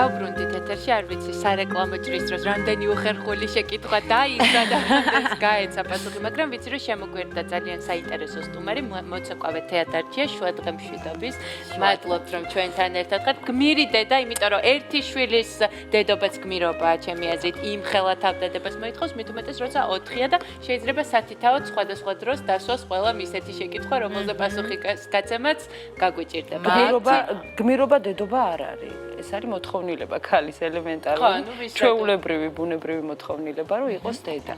დაუბრუნდით ეთერში, არ ვიცი, სარეკლამო ჭრის დროს რამდენი უხერხული შეკითხვა დაიწყო და გაეცა პასუხი, მაგრამ ვიცი, რომ შემოგვერდა ძალიან საინტერესო სტუმარი, მოცეკვავე თეატრია შუადღე მშვიდობის. მადლობთ, რომ ჩვენთან ერთად ხართ. გმირი დედა, იმიტომ რომ ერთი შვილის დედობაც გმირობაა, ჩემი აზრით, იმ ხელა თავდადებას მოითხოვს, მით უმეტეს, როცა 4-ია და შეიძლება სათითაოდ სხვადასხვა დროს დასვას ყველა მისეთი შეკითხვა, რომელზე პასუხი გაცემაც გაგვიჭირდება. გმირობა დედობა არ არის. ეს არის მოთხოვნილება ქალის ელემენტარული, ჩვეულებრივი, ბუნებრივი მოთხოვნილება, რომ იყოს დედა.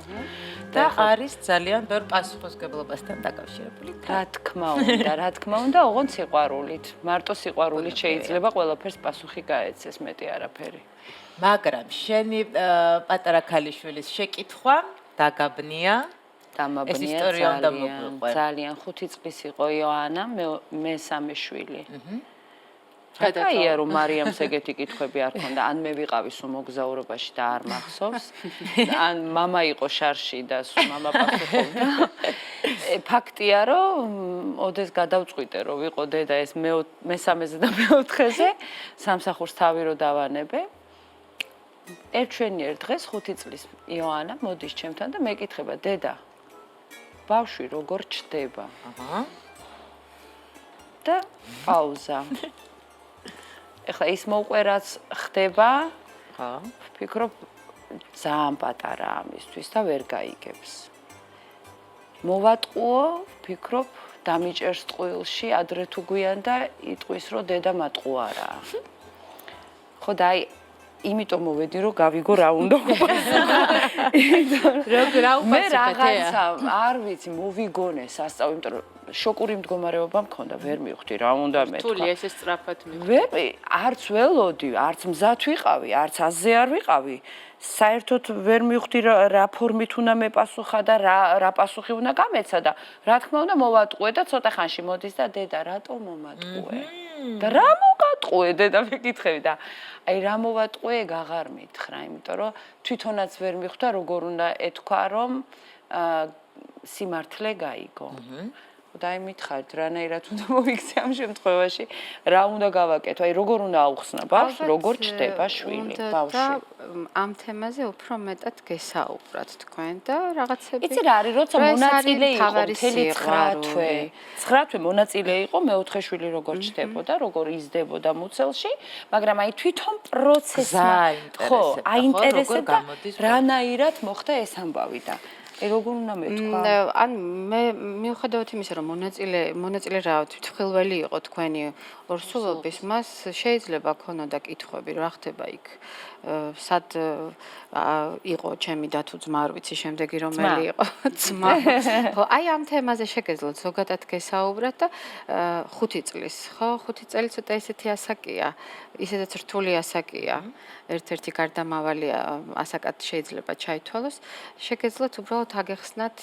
და არის ძალიან ბევრ პასუხისმგებლობასთან დაკავშირებული. რა თქმა უნდა, ოღონდ სიყვარულით. მარტო სიყვარულით შეიძლება ყველაფერს პასუხი გაეცეს, მეტი არაფერი. მაგრამ შენი პატარა ქალიშვილის შეკითხვა დაგაბნია. დამაბნია ძალიან 5 წლის იყო იოანა, მესამე შვილი. კაია რომ მარიამს ეგეთი კითხვები არ ქონდა, ან მე ვიყავი სულ მოგზაურობაში და არ მახსოვს, ან მამა იყო შარში და სულ მამა პასუხობდა. ფაქტია რომ ოდეს გადავწყვიტე რომ ვიყო დედა ეს მესამეზე და მეოთხეზე, სამსახურს თავი რო დავანებე. ერთშვენიერ დღეს 5 წლის იოანა მოდის ჩემთან და მეკითხება, დედა, ბავშვი როგორ ჩდება? და პაუზა. ეხლა ის მოუყვერაც ხდება, ვფიქრობ, ძალიან პატარაა ამისთვის და ვერ გაიგებს. მოვატყუო, ვფიქრობ, დამიჭერს ტყუილში, ადრე თუ გვიან და იტყვის, რომ დედა მატყუარაა. ხო და აი იმიტომ მოვედი რომ გავიგო რა უნდა მე რაღაცა არ ვიცი მოვიგონე სასწავლო იმიტომ რომ შოკური მდგომარეობა მქონდა ვერ მივხვდი რა უნდა მეთქვა რთული ესე სწრაფად მივხვდი არც ველოდი არც მზად ვიყავი არც აზზე არ ვიყავი საერთოდ ვერ მივხვდი რა ფორმით უნდა მეპასუხა და რა პასუხი უნდა გამეცა და რა თქმა უნდა მოვატყუე და ცოტა ხანში მოდის და დედა რატო მომატყუე და რა მოგატყუე დედა მეკითხები და აი რა მოვატყუე აღარ მითხრა იმიტომ რომ თვითონაც ვერ მიხვდა როგორ უნდა ეთქვა რომ სიმართლე გაიგო და აი მითხარით რანაირად უნდა მოიქცე ამ შემთხვევაში რა უნდა გავაკეთო აი როგორ უნდა აუხსნა ბავშვს როგორ ჩდება შვილი ბავშვი და ამ თემაზე უფრო მეტად გესაუბრათ თქვენ და რაღაცები იცი რა არის როცა მონაწილე იყო მთელი 9 თვე მონაწილე იყო მეოთხე შვილი როგორ ჩდებოდა როგორ იზრდებოდა მუცელში მაგრამ აი თვითონ პროცესმა ხო აინტერესებდა რანაირად მოხდა ეს ამბავი და როგორ უნდა მეთქვა? ან მე მიუხედავად იმისა, რომ მონაწილე რა თვითმხილველი იყო თქვენი ორსულობის, მას შეიძლება ქონოდა კითხვები, რა ხდება იქ. სად იყო ჩემი და თუ ძმა, არ ვიცი შემდეგი რომელი იყო ძმა. ხო, აი ამ თემაზე შეგეძლოთ ზოგადად გესაუბრათ და 5 წლის, ხო, 5 წელი ცოტა ესეთი ასაკია, ისედაც რთული ასაკია. ერთ-ერთი გარდამავალი ასაკად შეიძლება ჩაითვალოს. შეგეძლოთ უბრალოდ აგეხსნათ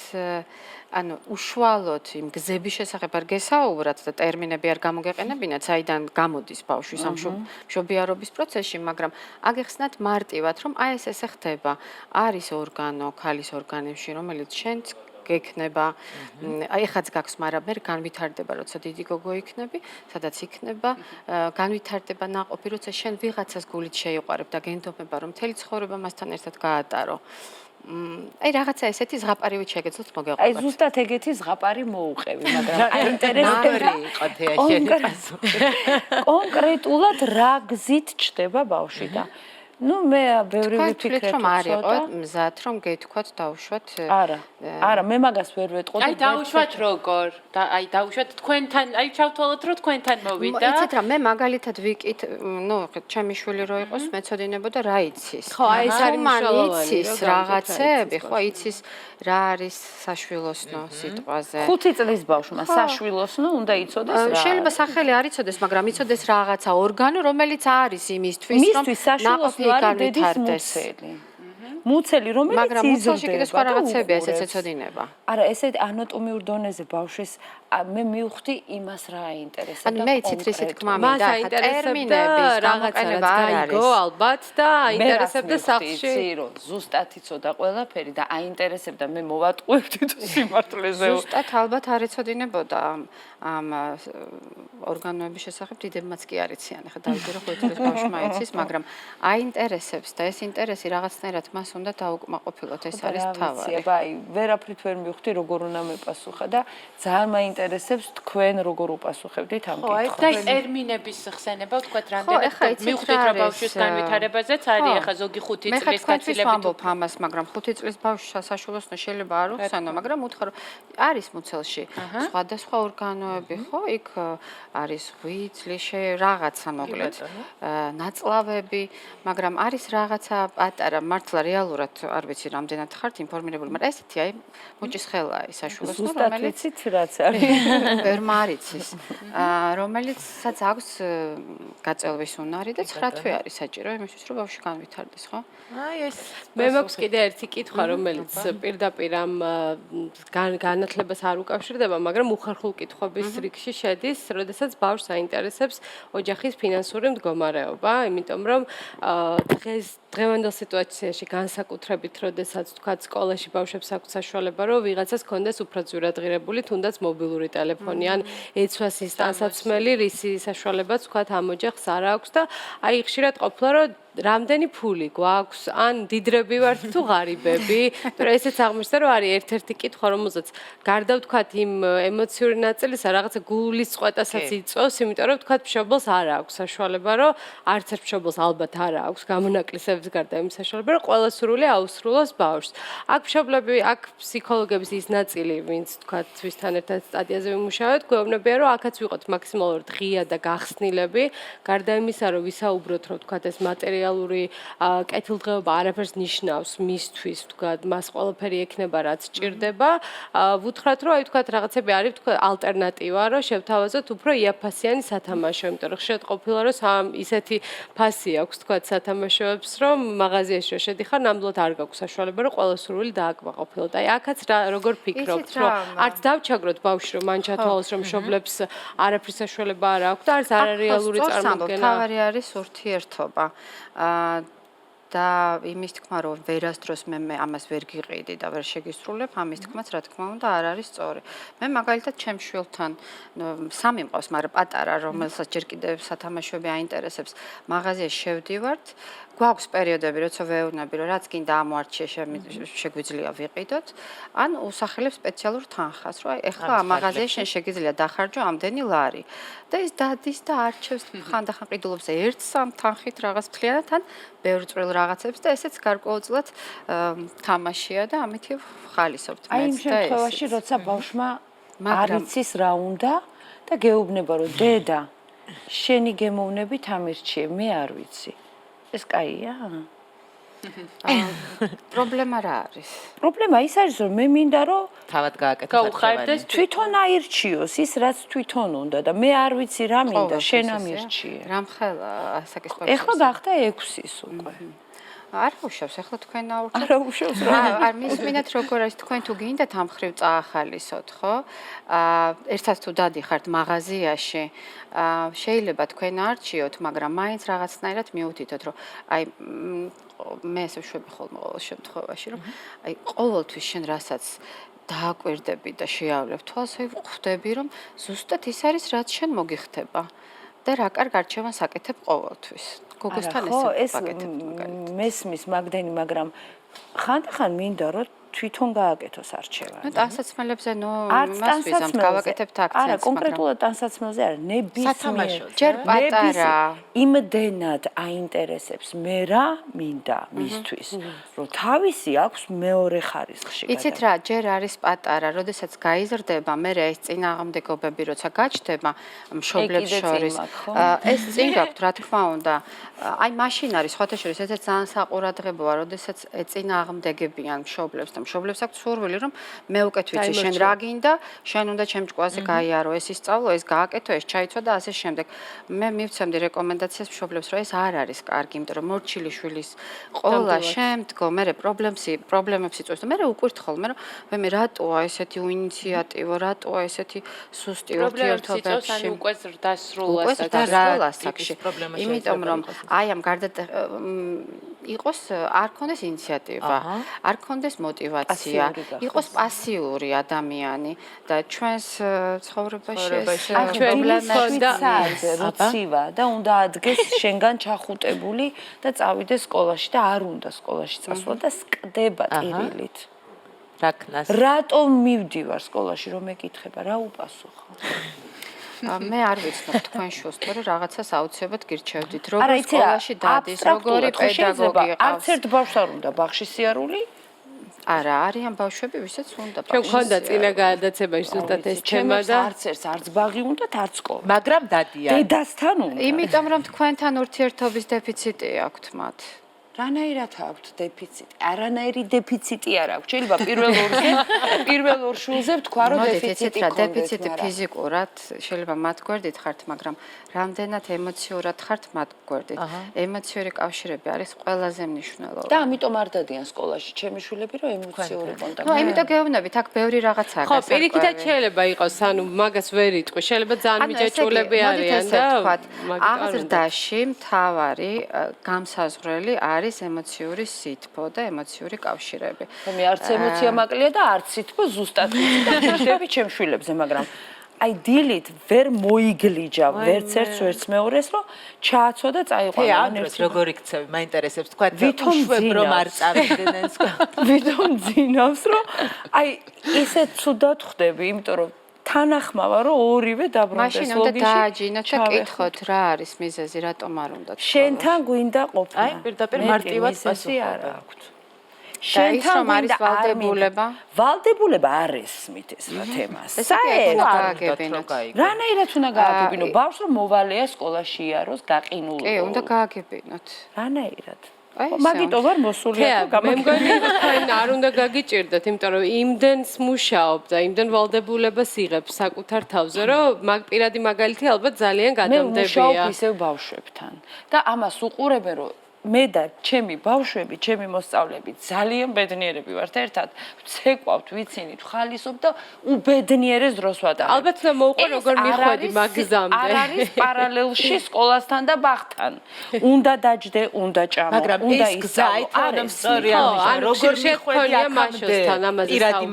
ანუ უშუალოდ იმ გზების შესახებ არ გესაუბრათ და ტერმინები არ გამოგეყენებინათ, საიდან გამოდის ბავშვის ამ მშობიარობის პროცესში, მაგრამ აგეხსნათ მარტივად, რომ აი ესე ხდება. არის ორგანო ქალის ორგანებში, რომელიც შენც გექნება. აი ხაც გაქვს, მაგრამ მე განვითარდება, როცა დიდი გოგო იქნები, სადაც იქნება, განვითარდება ნაყოფი, როცა შენ ვიღაცას გულით შეიყვარებ და გენდობება, რომ მთელი ცხოვრება მასთან ერთად გაატარო. აი რაღაცა ესეთი ზღაპარივით შეგეძლოთ მოგეყვება. აი ზუსტად ეგეთი ზღაპარი მოუყევი, მაგრამ აი ინტერესდება კონკრეტულად რა გზით ჩდება ბავშვი და ნუ მე ბევრი ვიფიქრე რომ არ იყო მზად რომ გეთქვათ დაუშვათ არა მე მაგას ვერ ვეტყოდი აი დაუშვათ როგორ და აი დაუშვათ თქვენთან აი ჩავთვალოთ რომ თქვენთან მოვიდა იცით რა მე მაგალითად ვიკით ნუ ჩემი შვილი რო იყოს მეცოდინებოდა რა იცის ხო აი ეს არის მნიშვნელოვანი იცის რაღაცები ხო იცის რა არის საშვილოსნო სიტყვაზე 5 წლის ბავშვმა საშვილოსნო უნდა იცოდეს რა შეიძლება სახელი არ იცოდეს მაგრამ იცოდეს რაღაცა ორგანო რომელიც არის იმისთვის რომ საშვილოსნო არის დედის მუცელი. მუცელი რომელიც მაგრამ მუცელში კიდე სხვა რაღაცებია, ესეც ეცოდინება. არა, ესე ანატომიურ დონეზე ბავშვის მე მივხვდი იმას რა აინტერესებდა. ანუ მე იცით რისი თქმა მას მინდა, აინტერესებდა გამოყენება არ არის. გაიგო ალბათ და აინტერესებდა სახლში. რომ ზუსტად იცოდა ყველაფერი და აინტერესებდა მე მოვატყუებდი თუ სიმართლეზე. ზუსტად ალბათ არ ეცოდინებოდა ამ ორგანოების შესახებ დიდებმაც კი არ იციან. ახლა დავიჯერო რომ ხუთი წლის ბავშვმა იცის, მაგრამ აინტერესებს და ეს ინტერესი რაღაცნაირად მას უნდა დაუკმაყოფილოთ, ეს არის თავი. აი, ვერაფრით ვერ მივხვდი როგორ უნდა მეპასუხა და ძალიან მაინტერესებს თქვენ როგორ უპასუხებდით ამ კითხვას. და ტერმინების ხსენება ვთქვათ რამდენად მივხვდით რა ბავშვის განვითარებაზეც არის ახლა ზოგი 5 წლის გაცილებით ვამბობ ამას, მაგრამ 5 წლის ბავშვს სასაშუალოსნო შეიძლება არ უხსენო, მაგრამ უთხრა არის მუცელში სხვადასხვა ორგანოები, ხო? იქ არის ღვიძლი, რაღაცა მოკლედ, ნაწლავები, მაგრამ არის რაღაცა პატარა, მართლა რეალურად არ ვიცი რამდენად ხართ ინფორმირებული, მაგრამ ესეთი აი მუჭის ხელაა ის საშუალოსნო, რომელიც იცით რაც არის. ვერმა არ იცის, რომელიცაც აქვს გაწელვის უნარი და 9 თვე არის საჭირო იმისთვის, რომ ბავშვი განვითარდეს, ხო? აი ეს მე მაქვს კიდე ერთი კითხვა, რომელიც პირდაპირ ამ განათლებას არ უკავშირდება, მაგრამ უხერხულ კითხვების რიგში შედის, როდესაც ბავშვს აინტერესებს ოჯახის ფინანსური მდგომარეობა, იმიტომ რომ დღევანდელ სიტუაციაში განსაკუთრებით, როდესაც თქვათ სკოლაში ბავშვებს აქვს საშუალება, რომ ვიღაცას კონდეს უფრო ძვირადღირებული, თუნდაც მობილური ტელეფონი ან ეცვას ის ტანსაცმელი, რისი საშუალებაც თქვათ ამ ოჯახს არ აქვს და აი ხშირად ყოფილა, რომ რამდენი ფული გვაქვს, ან დიდრები ვართ თუ ღარიბები, მაგრამ ესეც აღმოჩნდა, რომ არის ერთ-ერთი კითხვა, რომელზეც გარდა ვთქვათ იმ ემოციური ნაწილისა, რაღაცა გულის წყვეტასაც იწვევს, იმიტომ რომ ვთქვათ მშობელს არ აქვს საშუალება, რომ არც ერთ მშობელს ალბათ არ აქვს გამონაკლისების გარდა იმ საშუალება, რომ ყველა სრული აუსრულოს ბავშვს. აქ მშობლები, აქ ფსიქოლოგების ის ნაწილი, ვინც ვთქვათ, ვისთან ერთად სტადიაზე ვიმუშავებთ, გვეუბნებიან, რომ აქაც ვიყოთ მაქსიმალურად ღია და გახსნილები, გარდა იმისა, რომ ვისაუბროთ, რომ ვთქვათ ეს მატერიალური კეთილდღეობა არაფერს ნიშნავს მისთვის, ვთქვათ, მას ყველაფერი ექნება, რაც სჭირდება. ვუთხრათ, რომ აი ვთქვათ, რაღაცები არის, ვთქვათ, ალტერნატივა, რომ შევთავაზოთ უფრო იაფფასიანი სათამაშო, იმიტომ რომ ხშირად ყოფილა, რომ ისეთი ფასი აქვს, ვთქვათ, სათამაშოებს, რომ მაღაზიაში რომ შედიხარ, ნამდვილად არ გაქვს საშუალება, რომ ყველა სრული დააკმაყოფილოთ. აი, აქაც როგორ ფიქრობთ, რომ არც დავჩაგროთ ბავშვი, რომ მან ჩათვალოს, რომ მშობლებს არაფრის საშუალება არ აქვს და არც არარეალური წარმოდგენა. თავარი არის ურთიერთობა. და იმის თქმა, რომ ვერასდროს მე ამას ვერ გიყიდი და ვერ შეგისრულებ, ამის თქმაც რა თქმა უნდა არ არის სწორი. მე მაგალითად ჩემ შვილთან 3 მყავს, მაგრამ პატარა, რომელსაც ჯერ კიდევ სათამაშოები აინტერესებს, მაღაზიაში შევდივართ. გვაქვს პერიოდები, როცა ვეუბნები, რომ რაც გინდა ამოარჩიე, შეგვიძლია ვიყიდოთ, ან უსახელებ სპეციალურ თანხას, რომ აი ეხლა ამ მაღაზიაში შენ შეგიძლია დახარჯო ამდენი ლარი. და ის დადის და არჩევს ხანდახან ყიდულობს ერთ-სამ თანხით რაღაც მთლიანად, ან ბევრ წვრილ რაღაცებს და ესეც გარკვეულწილად თამაშია და ამითი ხალისობთ მეც და ეს. აი იმ შემთხვევაში, როცა ბავშვმა არ იცის რა უნდა და გეუბნება, რომ დედა, შენი გემოვნებით ამირჩიე, მე არ ვიცი. ეს კაია? პრობლემა რა არის? პრობლემა ის არის, რომ მე მინდა, რომ თავად გააკეთოს გაუხარდეს თვითონ აირჩიოს ის, რაც თვითონ უნდა და მე არ ვიცი რა მინდა, შენ ამირჩიე. რამხელა ასაკის ბავშვს. ეხლა გახდა 6-ის უკვე. არ უშავს, ახლა თქვენ აურჩევთ. არა უშავს რა. არ მისმინათ როგორ არის თქვენ თუ გინდათ ამ ხრივ წაახალისოთ, ხო? ერთად თუ დადიხართ მაღაზიაში, შეიძლება თქვენ არჩიოთ, მაგრამ მაინც რაღაცნაირად მიუთითოთ, რომ აი მე ესე ვშვები ხოლმე ყოველ შემთხვევაში, რომ აი ყოველთვის შენ რასაც დააკვირდები და შეავლებ თვალს, აი ხვდები, რომ ზუსტად ის არის, რაც შენ მოგიხდება და რა კარგ არჩევანს აკეთებ ყოველთვის. გოგოსთან ეს მესმის მაგდენი, მაგრამ ხანდახან მინდა რომ თვითონ გააკეთოს არჩევანი. ნუ ტანსაცმელებზე იმას ვიზამთ, გავაკეთებთ აქცენტს, არა, კონკრეტულად ტანსაცმელზე არა, ნებისმიერ ჯერ პატარა იმდენად აინტერესებს მე რა მინდა მისთვის, რომ თავისი აქვს მეორე ხარისხში. იცით რა, ჯერ არის პატარა, როდესაც გაიზრდება, მე ეს წინააღმდეგობები როცა გაჩნდება მშობლებს შორის. ეს წინ გაქვთ, რა თქმა უნდა. აი მაშინ არის სხვათა შორის ესეც ძალიან საყურადღებოა, როდესაც წინააღმდეგებიან მშობლებს და მშობლებს აქვს სურვილი, რომ მე უკეთ ვიცი, შენ რა გინდა, შენ უნდა ჩემ ჭკუაზე გაიარო, ეს ისწავლო, ეს გააკეთო, ეს ჩაიცვა და ასე შემდეგ. მე მივცემდი რეკომენდაციას მშობლებს, რომ ეს არ არის კარგი, იმიტომ რომ მორჩილი შვილის ყოლა შემდგომ მე პრობლემებს იწვევს და მე უყვირთ ხოლმე, რომ მე რატოა ესეთი ინიციატივა, რატოა ესეთი სუსტი ურთიერთობებში. ანუ უკვე ზრდასრულას დასრულასაკში. იმიტომ რომ აი ამ იყოს არ ქონდეს ინიციატივა, არ ქონდეს мотиваცია, იყოს პასიური ადამიანი და ჩვენს ცხოვრებაში ეს პრობლემები როცივა და უნდა ადგეს შენგან ჩახუტებული და წავიდეს სკოლაში და არ უნდა სკოლაში წასვლა და სკდება ტირილით. რაკნას. რატომ მივდივარ სკოლაში რომ ეკითხება, რა უპასუხო? მე არ ვიცნობ თქვენ შულს, თორე რაღაცას აუცილებლად გირჩევდით, როგორ სკოლაში დადის, როგორი პედაგოგი ყავს. არც ერთ ბავშვს არ უნდა ბაღში სიარული? არა, არიან ბავშვები, ვისაც უნდა ბაღში. ჩვენ გქონდა წინა გადაცემაში ზუსტად ეს თემა და არც ბაღი უნდა, არც სკოლა. მაგრამ დადიან. დედასთან უნდა. იმიტომ რომ თქვენთან ურთიერთობის დეფიციტი აქვთ მათ. რანაირად აქვთ დეფიციტი? არანაირი დეფიციტი არ აქვს. შეიძლება პირველ ორ შულზე ვთქვა, რომ დეფიციტი გქონდეს. დეფიციტი ფიზიკურად შეიძლება მათ გვერდით ხართ, მაგრამ რამდენად ემოციურად ხართ მათ გვერდით. ემოციური კავშირები არის ყველაზე მნიშვნელოვანი. და ამიტომ არ დადიან სკოლაში ჩემი შვილები, რომ ემოციური კონტაქტი. ნუ ამიტომ გეუბნებით, აქ ბევრი რაღაცაა. ხო, პირიქითაც შეიძლება იყოს, ანუ მაგას ვერ იტყვი. შეიძლება ძალიან მიჯაჭვულები არიან და აღზრდაში მთავარი გამსაზღვრელი არის ემოციური სითბო და ემოციური კავშირები. მე არც ემოცია მაკლია და არც სითბო ზუსტად ვიცი და ჭირდები ჩემ შვილებზე, მაგრამ აი დილით ვერ მოიგლიჯა ვერც ერთს ვერც მეორეს, რომ ჩააცვა და წაიყვანა. ამერს როგორი ქცევი, მაინტერესებს თქვა უშვებ რომ არ წავიდნენ სკოლა. ვითომ ძინავს, რომ აი ისეთ ცუდად ხდები, იმიტომ რომ თანახმავა რომ ორივე დაბრუნდეს ლოგიში. მაშინ უნდა დააჯინოთ და კითხოთ რა არის მიზეზი, რატომ არ უნდა. შენთან გვინდა ყოფნა. აი პირდაპირ მარტივად პასუხობა აქვთ. შენთან არის ვალდებულება? ვალდებულება არ ესმით ეს რა თემას. რანაირად უნდა გააგებინო? ბავშვს რომ მოვალეა სკოლაში იაროს გაყინულო. კი, უნდა გააგებინოთ. რანაირად? მაგიტო ვარ მოსული აქ მე მგონი თქვენ არ უნდა გაგიჭირდეთ, იმიტომ რომ იმდენს მუშაობ და იმდენ ვალდებულებას იღებს საკუთარ თავზე, რომ მაგ პირადი მაგალითი ალბათ ძალიან გადამდებია. მე მუშაობ ისევ ბავშვებთან და ამას უყურებენ, რომ მე და ჩემი ბავშვები, ჩემი მოსწავლეები ძალიან ბედნიერები ვართ ერთად. ვცეკვავთ, ვიცინით, ხალისობ და უბედნიერეს დროს ვატარებ. ალბათ და მოუყვა როგორ მიხვედი მაგ გზამდე. არ არის პარალელში სკოლასთან და ბაღთან. უნდა დაჯდე, უნდა ჭამო, უნდა ისწავლო. არის სწორი ამჟამად. როგორ მიხვედი მაშოსთან ამაზე პირადი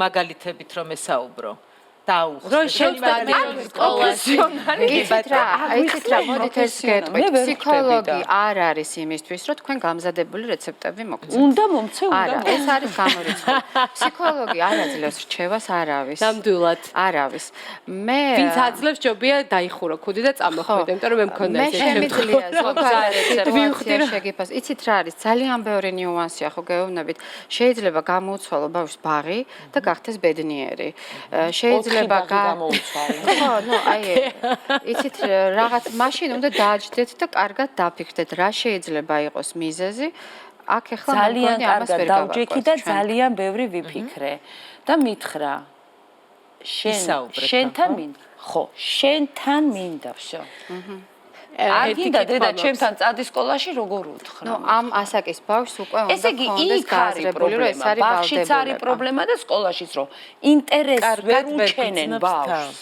მაგალითებით რომ ესაუბრო. რომ შევდადე სკოლაში. იცით რა, მოდით ეს გეტყვით. ფსიქოლოგი არ არის იმისთვის, რომ თქვენ გამზადებული რეცეპტები მოგცემთ. უნდა მომცე, არა, ეს არის გამორიცხული. ფსიქოლოგი არ აძლევს რჩევას, არავის. ნამდვილად. არავის. მე ვინც აძლევს ჯობია დაიხურო ქუდი და წამოხვიდე, იმიტომ რომ მე მქონდა მე ეს შემიძლია ზოგადად სიტუაცია შეგიფას. იცით რა არის? ძალიან ბევრი ნიუანსია, ხო გეუბნებით. შეიძლება გამოუცვალო ბავშვს ბაღი და გახდეს ბედნიერი. შეიძლება ხო, ნუ აი იცით რაღაც მაშინ უნდა დააჯდეთ და კარგად დაფიქრდეთ რა შეიძლება იყოს მიზეზი. აქ ახლა ძალიან კარგად დავჯექი და ძალიან ბევრი ვიფიქრე და მითხრა შენთან მინდა. ხო, შენთან მინდა, всё. არ გინდა დედა ჩემთან წადი სკოლაში როგორ უთხრა? ნუ ამ ასაკის ბავშვს უკვე უნდა ესე იგი იქ არის პრობლემა, ბავშვიც არის პრობლემა და სკოლაშიც რომ ინტერესს ვერ უჩენენ ბავშვს.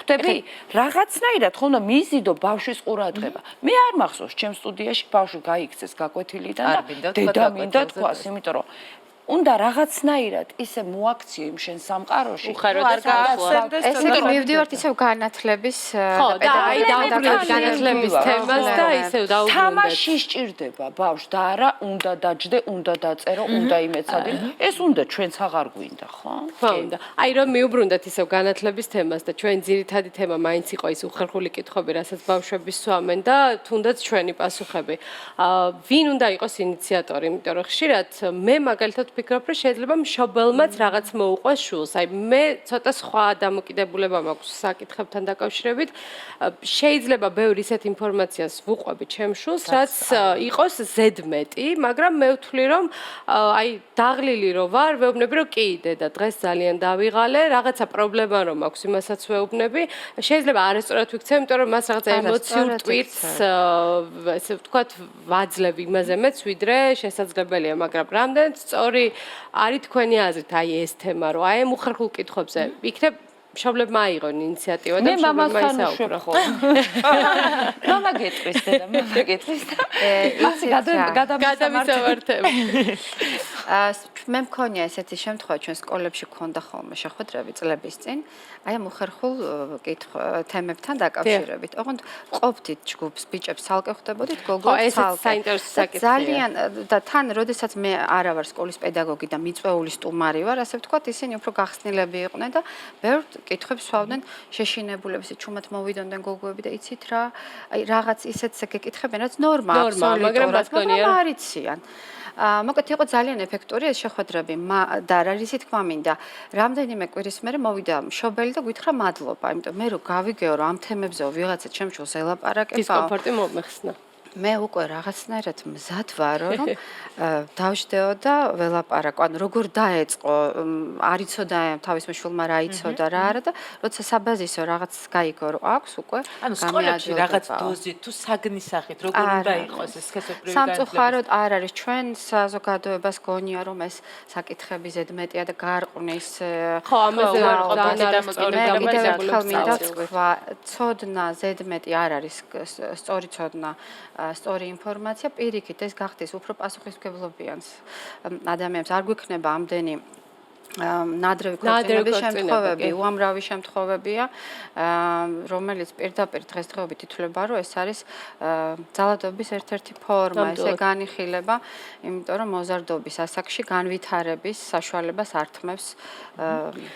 ხვდები? რაღაცნაირად ხო უნდა მიზიდო ბავშვის ყურადღება. მე არ მახსოვს ჩემ სტუდიაში ბავშვი გაიქცეს გაკვეთილიდან და დედა მინდა თქვას, იმიტომ რომ უნდა რაღაცნაირად ისე მოაქციო იმ შენ სამყაროში. უხარო და გააცემდეს. ესე იგი მივდივართ ისევ განათლების ხო და აი დავუბრუნდეთ განათლების თემას და ისევ დავუბრუნდეთ. თამაში სჭირდება ბავშვს და არა უნდა დაჯდე, უნდა დაწერო, უნდა იმეცადე. ეს უნდა ჩვენც აღარ გვინდა, ხო? ხო უნდა. აი რომ მივუბრუნდეთ ისევ განათლების თემას და ჩვენ ძირითადი თემა მაინც იყო ის უხერხული კითხვები, რასაც ბავშვები სვამენ და თუნდაც ჩვენი პასუხები. ვინ უნდა იყოს ინიციატორი, იმიტომ რომ ხშირად მე მაგალითად ვფიქრობ, რომ შეიძლება მშობელმაც რაღაც მოუყვას შულს. აი მე ცოტა სხვა დამოკიდებულება მაქვს საკითხებთან დაკავშირებით. შეიძლება ბევრი ისეთ ინფორმაციას ვუყვები ჩემ შულს, რაც იყოს ზედმეტი, მაგრამ მე ვთვლი, რომ აი დაღლილი რო ვარ, ვეუბნები, რომ კი, დედა, დღეს ძალიან დავიღალე, რაღაცა პრობლემა რომ აქვს, იმასაც ვეუბნები. შეიძლება არასწორად ვიქცევ, იმიტომ რომ მას რაღაცა ემოციურ ტვირთს ესე ვთქვათ, ვაძლევ იმაზე მეც, ვიდრე შესაძლებელია, მაგრამ რამდენიც სწორი არის თქვენი აზრით, აი ეს თემა, რომ აი უხერხულ კითხვებზე იქნებ მშობლებმა აიღონ ინიციატივა და მშობლებმა ისაუბრონ. მამა გეტყვის და მამა გეტყვის და მასე გადავისავართებ. მე მქონია ესეთი შემთხვევა, ჩვენ სკოლებში გქონდა ხოლმე შეხვედრები წლების წინ, აი ამ უხერხულ თემებთან დაკავშირებით. ოღონდ ყოფდით ჯგუფს, ბიჭებს ცალკე ხვდებოდით, გოგოებს ცალკე. ძალიან და თან, როდესაც მე არა ვარ სკოლის პედაგოგი და მიწვეული სტუმარი ვარ, ასე ვთქვათ, ისინი უფრო გახსნილები იყვნენ და ბევრ კითხვებს სვავდნენ შეშინებულებს, ჩუმად მოვიდოდნენ გოგოები და იცით რა, აი რაღაც ისეთს გეკითხებენ, რაც ნორმაა, მაგრამ არიციან. მოკლედ იყო ძალიან ეფექტური ეს შეხვედრები და რა რისი თქმა მინდა, რამდენიმე კვირის მერე მოვიდა მშობელი და გითხრა მადლობა, იმიტომ მე რო გავიგეო რომ ამ თემებზე ვიღაცა ჩემ შულს ელაპარაკება, დისკომფორტი მომეხსნა. მე უკვე რაღაცნაირად მზად ვარ, რომ დავждეო და ველაპარაკო. ანუ როგორ დაეწყო, არ იცოდა თავის შულმა რა იცოდა რა არა და როცა საბაზისო რაღაც გაიგო რომ აქვს უკვე ანუ სკოლებში რაღაც დოზი თუ საგნის სახით როგორ უნდა იყოს ეს სქესობრივი განათლება. სამწუხაროდ არ არის ჩვენ საზოგადოებას გონია რომ ეს საკითხები ზედმეტია და გარყვნეს. ხო, ამაზე არ მინდა თქვა, ცოდნა ზედმეტი არ არის სწორი ცოდნა. სწორი ინფორმაცია პირიქით ეს გახდეს უფრო პასუხისმგებლობიანს ადამიანს არ გვექნება ამდენი ნადრევი ქორწინების შემთხვევები, უამრავი შემთხვევებია, რომელიც პირდაპირ დღესდღეობით ითვლება, რომ ეს არის ძალადობის ერთ-ერთი ფორმა, ესე განიხილება, იმიტომ რომ მოზარდობის ასაკში განვითარების საშუალებას ართმევს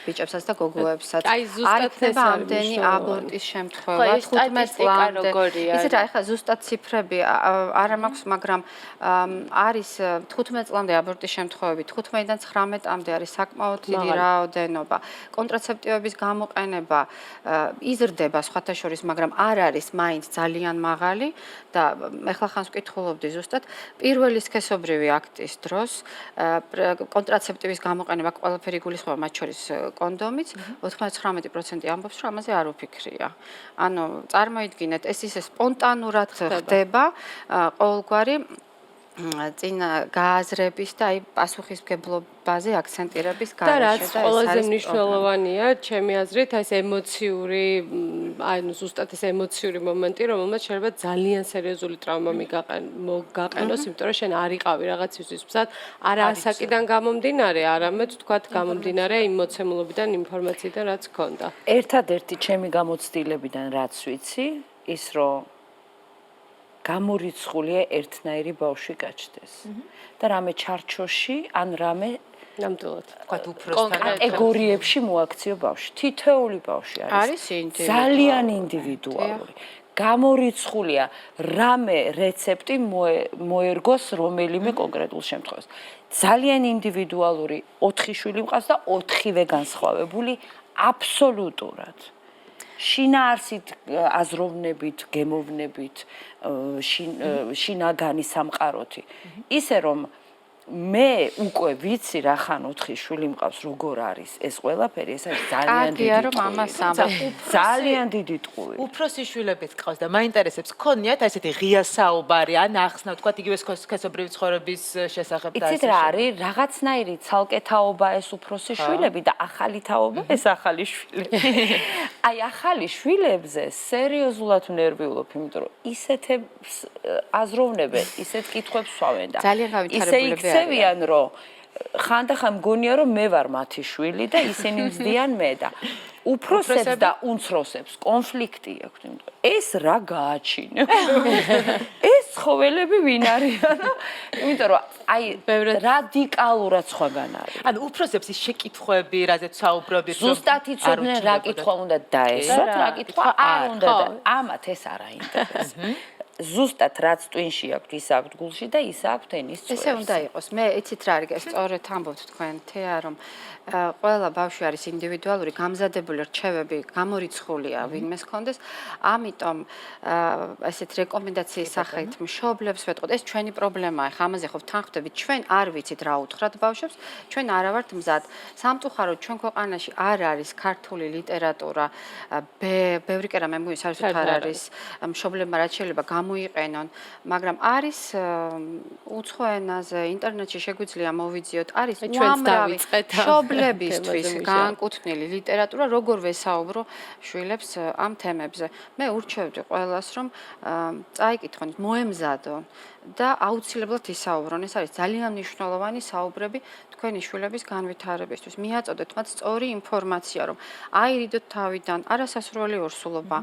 ბიჭებსაც და გოგოებსაც. არ იქნება ამდენი აბორტის შემთხვევა 15 წლამდე. ისეთ რა, ეხლა ზუსტად ციფრები არ მაქვს, მაგრამ არის 15 წლამდე აბორტის შემთხვევები, 15-დან 19-მდე არის საკმაოდ დიდი რაოდენობა. კონტრაცეპტივების გამოყენება იზრდება სხვათა შორის, მაგრამ არ არის მაინც ძალიან მაღალი და ეხლა ხანს ვკითხულობდი ზუსტად პირველი სქესობრივი აქტის დროს კონტრაცეპტივის გამოყენება ყველაფერი გულისხმობა, მათ შორის კონდომიც, 99% ამბობს, რომ ამაზე არ უფიქრია. ანუ წარმოიდგინეთ, ეს ისე სპონტანურად ხდება ყოველგვარი წინა გააზრების და აი პასუხისმგებლობაზე აქცენტირების გარეშე და რაც ყველაზე მნიშვნელოვანია ჩემი აზრით ეს ემოციური ანუ ზუსტად ეს ემოციური მომენტი რომელმაც შეიძლება ძალიან სერიოზული ტრავმა მოგაყენოს იმიტომ რომ შენ არ იყავი რაღაცისთვის მზად არა ასაკიდან გამომდინარე არამედ თქვათ გამომდინარე იმ მოცემულობიდან ინფორმაციიდან რაც გქონდა ერთადერთი ჩემი გამოცდილებიდან რაც ვიცი ის რომ გამორიცხულია ერთნაირი ბავშვი გაჩნდეს. და რამე ჩარჩოში ან რამე ნამდვილად თქვათ უფროსთან კატეგორიებში მოაქციო ბავშვი. თითოეული ბავშვი არის ძალიან ინდივიდუალური. გამორიცხულია რამე რეცეპტი მოერგოს რომელიმე კონკრეტულ შემთხვევაში. ძალიან ინდივიდუალური 4 შვილი მყავს და 4-ვე განსხვავებული აბსოლუტურად. შინაარსით, აზროვნებით, გემოვნებით, შინაგანი სამყაროთი. ისე რომ მე უკვე ვიცი რა ხან 4 შვილი მყავს, როგორ არის ეს ყველაფერი, ეს არის ძალიან დიდი ტყუილი. უფროსი შვილებიც ყავს და მაინტერესებს, გქონიათ ესეთი ღია საუბარი, ან ახსნა, თქვათ იგივე სქესობრივი ცხოვრების შესახებ და იცით რა არის, რაღაცნაირი ცალკე თაობა ეს უფროსი შვილები და ახალი თაობა ეს ახალი შვილები. აი ახალი შვილებზე სერიოზულად ნერვიულობ, იმიტომ რომ ისეთებ აზროვნებენ, ისეთ კითხვებს სვავენ და ძალიან გავითარებულები ცევიან რომ ხანდახან მგონია რომ მე ვარ მათი შვილი და ისინი მზდიან მე და უფროსებს და უმცროსებს კონფლიქტი აქვს ეს რა გააჩინა ეს ცხოველები ვინ არიან იმიტომ რომ აი რადიკალურად სხვაგან არის ანუ უფროსებს ის შეკითხვები რაზეც საუბრობთ ზუსტად იცოდნენ რა კითხვა უნდა დაესვათ რა კითხვა არ უნდა და ამათ ეს არ აინტერესებს ზუსტად რაც ტვინში აქვს, ის აქვს გულში და ის აქვს ენის წვერს. ესე უნდა იყოს. მე იცით რა არის, სწორედ ამბობთ თქვენ თეა, რომ ყველა ბავშვი არის ინდივიდუალური, გამზადებული რჩევები გამორიცხულია ვინმეს კონდეს. ამიტომ ესეთ რეკომენდაციის სახით მშობლებს ვეტყოდ, ეს ჩვენი პრობლემაა. ხა ამაზე ხო თან ხვდებით, ჩვენ არ ვიცით რა უთხრათ ბავშვებს, ჩვენ არა ვართ მზად. სამწუხაროდ ჩვენ ქვეყანაში არ არის ქართული ლიტერატურა, ბევრი კერა მე მგონი საერთოდ არ არის მშობლებმა რაც შეიძლება გამოიყენონ, მაგრამ არის უცხო ენაზე ინტერნეტში შეგვიძლია მოვიძიოთ, არის უამრავი მშობლებისთვის განკუთვნილი ლიტერატურა, როგორ ვესაუბრო შვილებს ამ თემებზე. მე ურჩევდი ყველას, რომ წაიკითხონ, მოემზადონ და აუცილებლად ისაუბრონ. ეს არის ძალიან მნიშვნელოვანი საუბრები თქვენი შვილების განვითარებისთვის. მიაწოდეთ მათ სწორი ინფორმაცია, რომ აირიდოთ თავიდან არასასრული ორსულობა.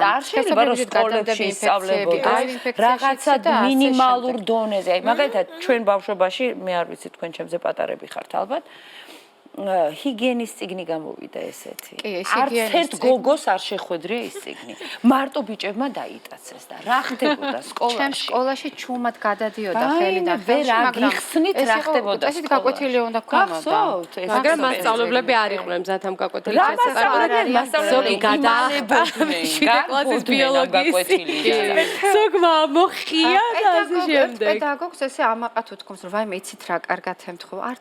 და არ შეიძლება რომ სკოლებში ისწავლებოდეს რაღაცა მინიმალურ დონეზე. აი მაგალითად ჩვენ ბავშვობაში, მე არ ვიცი თქვენ ჩემზე პატარები ხართ ალბათ. ჰიგიენის წიგნი გამოვიდა ესეთი. არც ერთ გოგოს არ შეხვედრია ის წიგნი. მარტო ბიჭებმა დაიტაცეს და რა ხდებოდა სკოლაში? ჩემ სკოლაში ჩუმად გადადიოდა ხელი და ვერ აგიხსნით რა ხდებოდა. ესეთ გაკვეთილი უნდა ქონოდა. მაგრამ მასწავლებლები არ იყვნენ მზად ამ გაკვეთილს. რა მასწავლებლები? მასწავლებლები გადაახტნენ კლასის ბიოლოგიის. სოგმა მოხია და ასე შემდეგ. პედაგოგს ესე ამაყა თუ თქოს რომ ვაიმე იცით რა კარგად ემთხოვა არ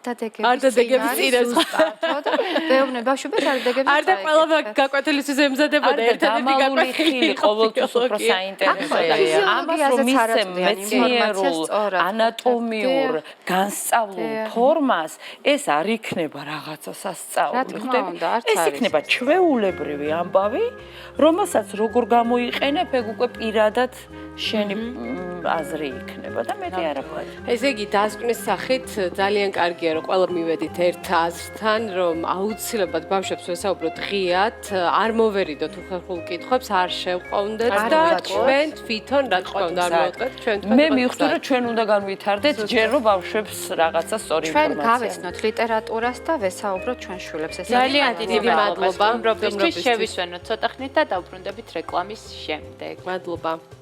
არ დადეგებს წინას და ბევრი ბავშვები არ დადეგებს არ და ყველა გაკვეთილისთვის ემზადებოდა ერთადერთი გაკვეთილი ყოველთვის უფრო საინტერესოა ამას რომ ისე მეცნიერულ ანატომიურ განსწავლულ ფორმას ეს არ იქნება რაღაცა სასწაული ეს იქნება ჩვეულებრივი ამბავი რომელსაც როგორ გამოიყენებ ეგ უკვე პირადად შენი აზრი იქნება და მეტი არაფერი. ესე იგი დასკვნის სახით ძალიან კარგია რომ ყველა მივედით ერთ აზრთან რომ აუცილებლად ბავშვებს ვესაუბროთ ღიად, არ მოვერიდოთ უხერხულ კითხვებს, არ შევყოვნდეთ და ჩვენ თვითონ რა თქმა უნდა არ მოვწყეთ ჩვენ თვითონ. მე მივხვდი რომ ჩვენ უნდა განვითარდეთ ჯერ რომ ბავშვებს რაღაცა სწორი ინფორმაცია. ჩვენ გავეცნოთ ლიტერატურას და ვესაუბროთ ჩვენ შვილებს. ძალიან დიდი მადლობა. მადლობა. შევისვენოთ ცოტა ხნით და დავბრუნდებით რეკლამის შემდეგ. მადლობა.